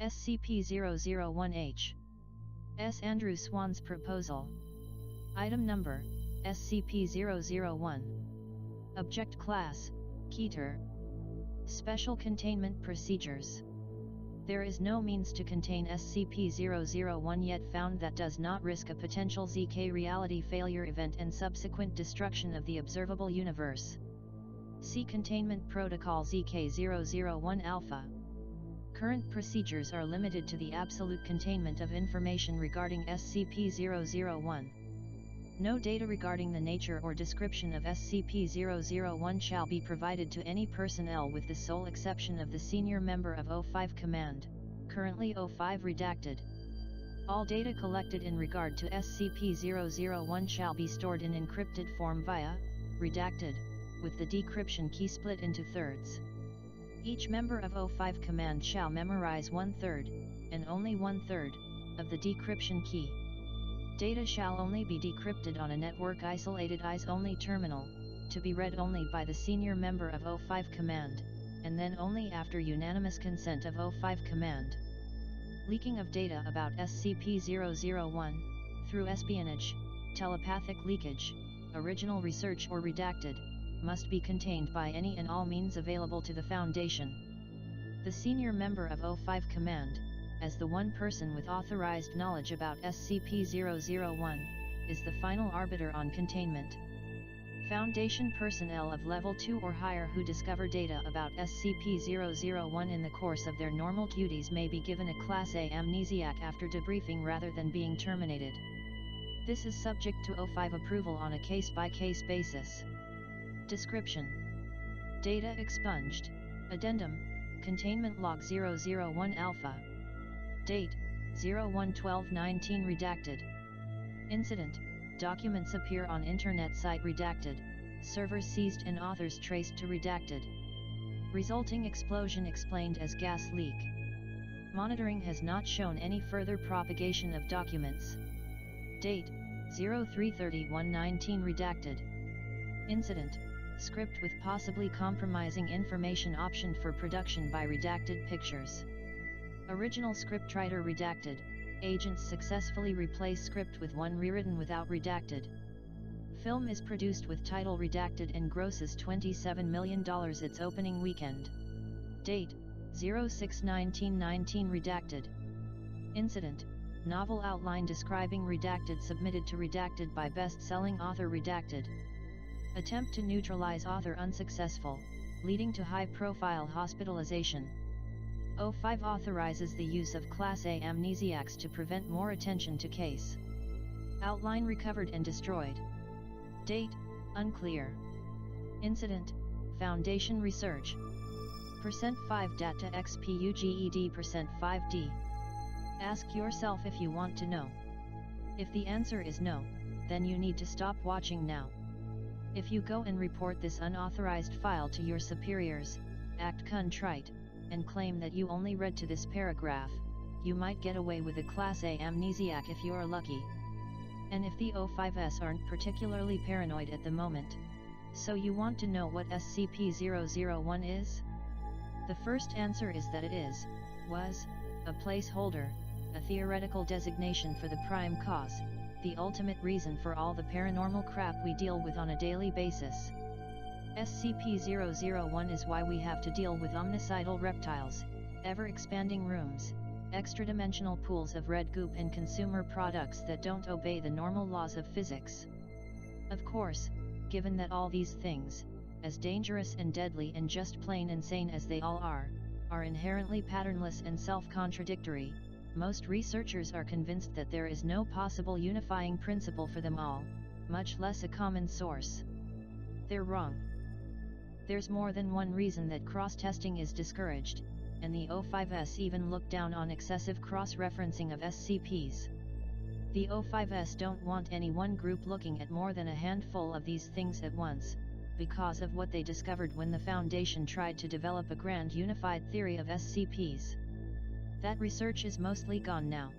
SCP-001h. S. Andrew Swann's proposal. Item number, SCP-001. Object Class, Keter. Special Containment Procedures. There is no means to contain SCP-001 yet found that does not risk a potential ZK reality failure event and subsequent destruction of the observable universe. See Containment Protocol ZK-001 Alpha. Current procedures are limited to the absolute containment of information regarding SCP-001. No data regarding the nature or description of SCP-001 shall be provided to any personnel with the sole exception of the senior member of O5 Command, currently O5 redacted. All data collected in regard to SCP-001 shall be stored in encrypted form via, redacted, with the decryption key split into thirds. Each member of O5 Command shall memorize 1/3, and only 1/3, of the decryption key. Data shall only be decrypted on a network-isolated eyes-only terminal, to be read only by the senior member of O5 Command, and then only after unanimous consent of O5 Command. Leaking of data about SCP-001, through espionage, telepathic leakage, original research or redacted, must be contained by any and all means available to the Foundation. The senior member of O5 Command, as the one person with authorized knowledge about SCP-001, is the final arbiter on containment. Foundation personnel of Level 2 or higher who discover data about SCP-001 in the course of their normal duties may be given a Class A amnesiac after debriefing rather than being terminated. This is subject to O5 approval on a case-by-case basis. Description: Data expunged. Addendum: Containment Log 001 Alpha. Date: 01/12/19 redacted. Incident: Documents appear on Internet site redacted, servers seized and authors traced to redacted. Resulting explosion explained as gas leak. Monitoring has not shown any further propagation of documents. Date: 03/31/19 redacted. Incident: Script with possibly compromising information optioned for production by redacted pictures. Original scriptwriter redacted. Agents successfully replace script with one rewritten without redacted. Film is produced with title redacted and grosses $27 million its opening weekend. Date: 06/19/19 redacted. Incident: Novel outline describing redacted submitted to redacted by best-selling author redacted. Attempt to neutralize author unsuccessful, leading to high-profile hospitalization. O5 authorizes the use of Class A amnesiacs to prevent more attention to case. Outline recovered and destroyed. Date: unclear. Incident: Foundation research. %5 data XPUGED %5D. Ask yourself if you want to know. If the answer is no, then you need to stop watching now. If you go and report this unauthorized file to your superiors, act contrite, and claim that you only read to this paragraph, you might get away with a Class A amnesiac if you're lucky. And if the O5s aren't particularly paranoid at the moment. So you want to know what SCP-001 is? The first answer is that it was, a placeholder, a theoretical designation for the prime cause, the ultimate reason for all the paranormal crap we deal with on a daily basis. SCP-001 is why we have to deal with omnicidal reptiles, ever-expanding rooms, extra-dimensional pools of red goop and consumer products that don't obey the normal laws of physics. Of course, given that all these things, as dangerous and deadly and just plain insane as they all are inherently patternless and self-contradictory, most researchers are convinced that there is no possible unifying principle for them all, much less a common source. They're wrong. There's more than one reason that cross-testing is discouraged, and the O5s even look down on excessive cross-referencing of SCPs. The O5s don't want any one group looking at more than a handful of these things at once, because of what they discovered when the Foundation tried to develop a grand unified theory of SCPs. That research is mostly gone now.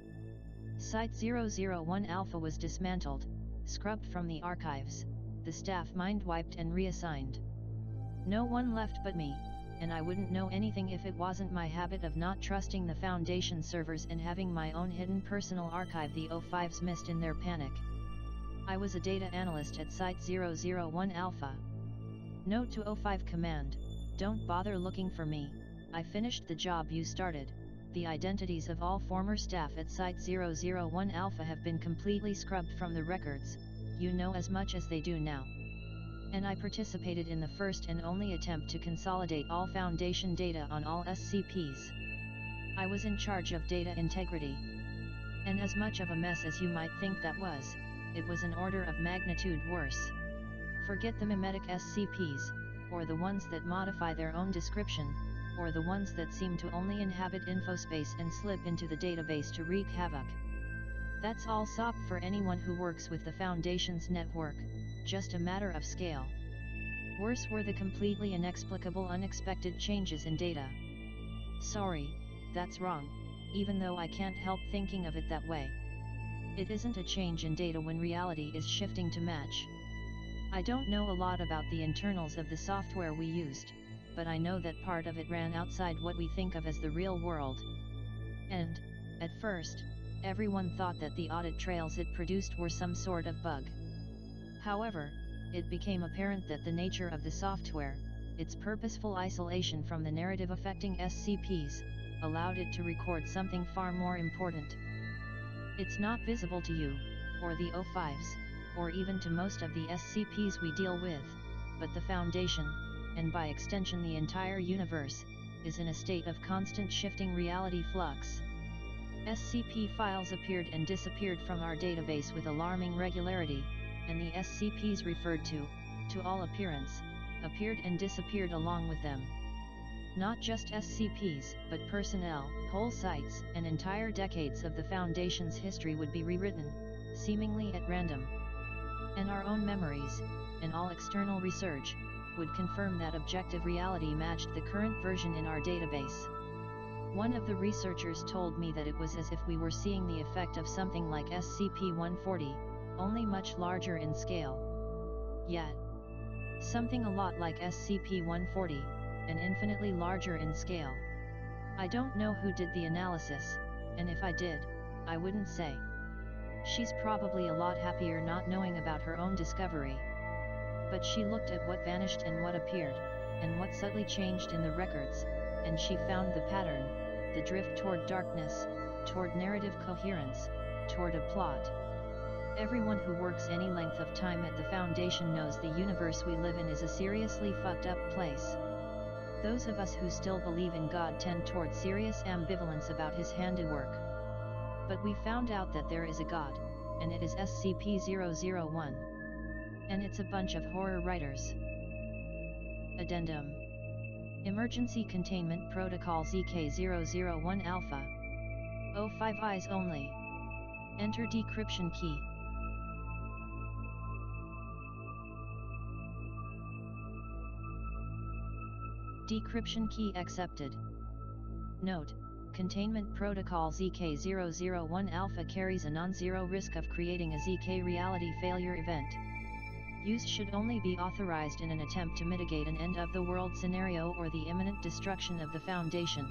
Site-001 Alpha was dismantled, scrubbed from the archives, the staff mind-wiped and reassigned. No one left but me, and I wouldn't know anything if it wasn't my habit of not trusting the Foundation servers and having my own hidden personal archive the O5s missed in their panic. I was a data analyst at Site-001 Alpha. Note to O5 Command, don't bother looking for me, I finished the job you started. The identities of all former staff at Site-001 Alpha have been completely scrubbed from the records, you know as much as they do now. And I participated in the first and only attempt to consolidate all Foundation data on all SCPs. I was in charge of data integrity. And as much of a mess as you might think that was, it was an order of magnitude worse. Forget the mimetic SCPs, or the ones that modify their own description, or the ones that seem to only inhabit infospace and slip into the database to wreak havoc. That's all SOP for anyone who works with the Foundation's network, just a matter of scale. Worse were the completely inexplicable unexpected changes in data. Sorry, that's wrong, even though I can't help thinking of it that way. It isn't a change in data when reality is shifting to match. I don't know a lot about the internals of the software we used, but I know that part of it ran outside what we think of as the real world. And, at first, everyone thought that the audit trails it produced were some sort of bug. However, it became apparent that the nature of the software, its purposeful isolation from the narrative affecting SCPs, allowed it to record something far more important. It's not visible to you, or the O5s, or even to most of the SCPs we deal with, but the Foundation, and by extension the entire universe, is in a state of constant shifting reality flux. SCP files appeared and disappeared from our database with alarming regularity, and the SCPs referred to all appearance, appeared and disappeared along with them. Not just SCPs, but personnel, whole sites, and entire decades of the Foundation's history would be rewritten, seemingly at random. And our own memories, and all external research, would confirm that objective reality matched the current version in our database. One of the researchers told me that it was as if we were seeing the effect of something like SCP-140, only much larger in scale. Yet, something a lot like SCP-140, and infinitely larger in scale. I don't know who did the analysis, and if I did, I wouldn't say. She's probably a lot happier not knowing about her own discovery. But she looked at what vanished and what appeared, and what subtly changed in the records, and she found the pattern, the drift toward darkness, toward narrative coherence, toward a plot. Everyone who works any length of time at the Foundation knows the universe we live in is a seriously fucked up place. Those of us who still believe in God tend toward serious ambivalence about his handiwork. But we found out that there is a God, and it is SCP-001. And it's a bunch of horror writers. Addendum. Emergency Containment Protocol ZK-001 Alpha. O5 eyes only. Enter decryption key. Decryption key accepted. Note, Containment Protocol ZK-001 Alpha carries a non-zero risk of creating a ZK reality failure event. Use should only be authorized in an attempt to mitigate an end-of-the-world scenario or the imminent destruction of the Foundation.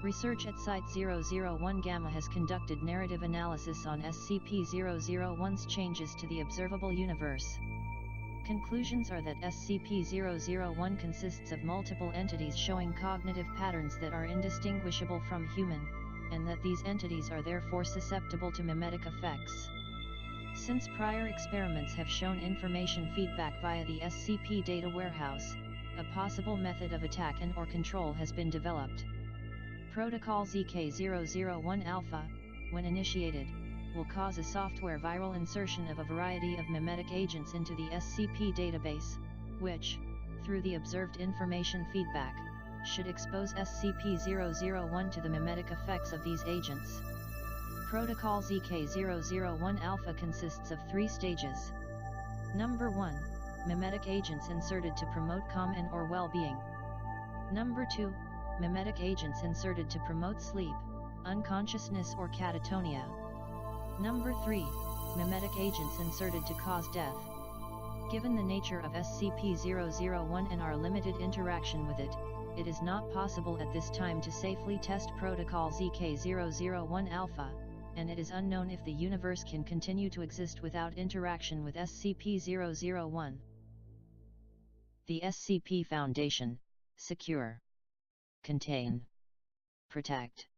Research at Site-001 Gamma has conducted narrative analysis on SCP-001's changes to the observable universe. Conclusions are that SCP-001 consists of multiple entities showing cognitive patterns that are indistinguishable from human, and that these entities are therefore susceptible to mimetic effects. Since prior experiments have shown information feedback via the SCP data warehouse, a possible method of attack and/or control has been developed. Protocol ZK-001 Alpha, when initiated, will cause a software viral insertion of a variety of mimetic agents into the SCP database, which, through the observed information feedback, should expose SCP-001 to the mimetic effects of these agents. Protocol ZK-001 Alpha consists of 3 stages. Number 1, mimetic agents inserted to promote calm and/or well-being. Number 2, mimetic agents inserted to promote sleep, unconsciousness or catatonia. Number 3, mimetic agents inserted to cause death. Given the nature of SCP-001 and our limited interaction with it, it is not possible at this time to safely test protocol ZK001 alpha, and it is unknown if the universe can continue to exist without interaction with SCP-001. The SCP Foundation: Secure, Contain, Protect.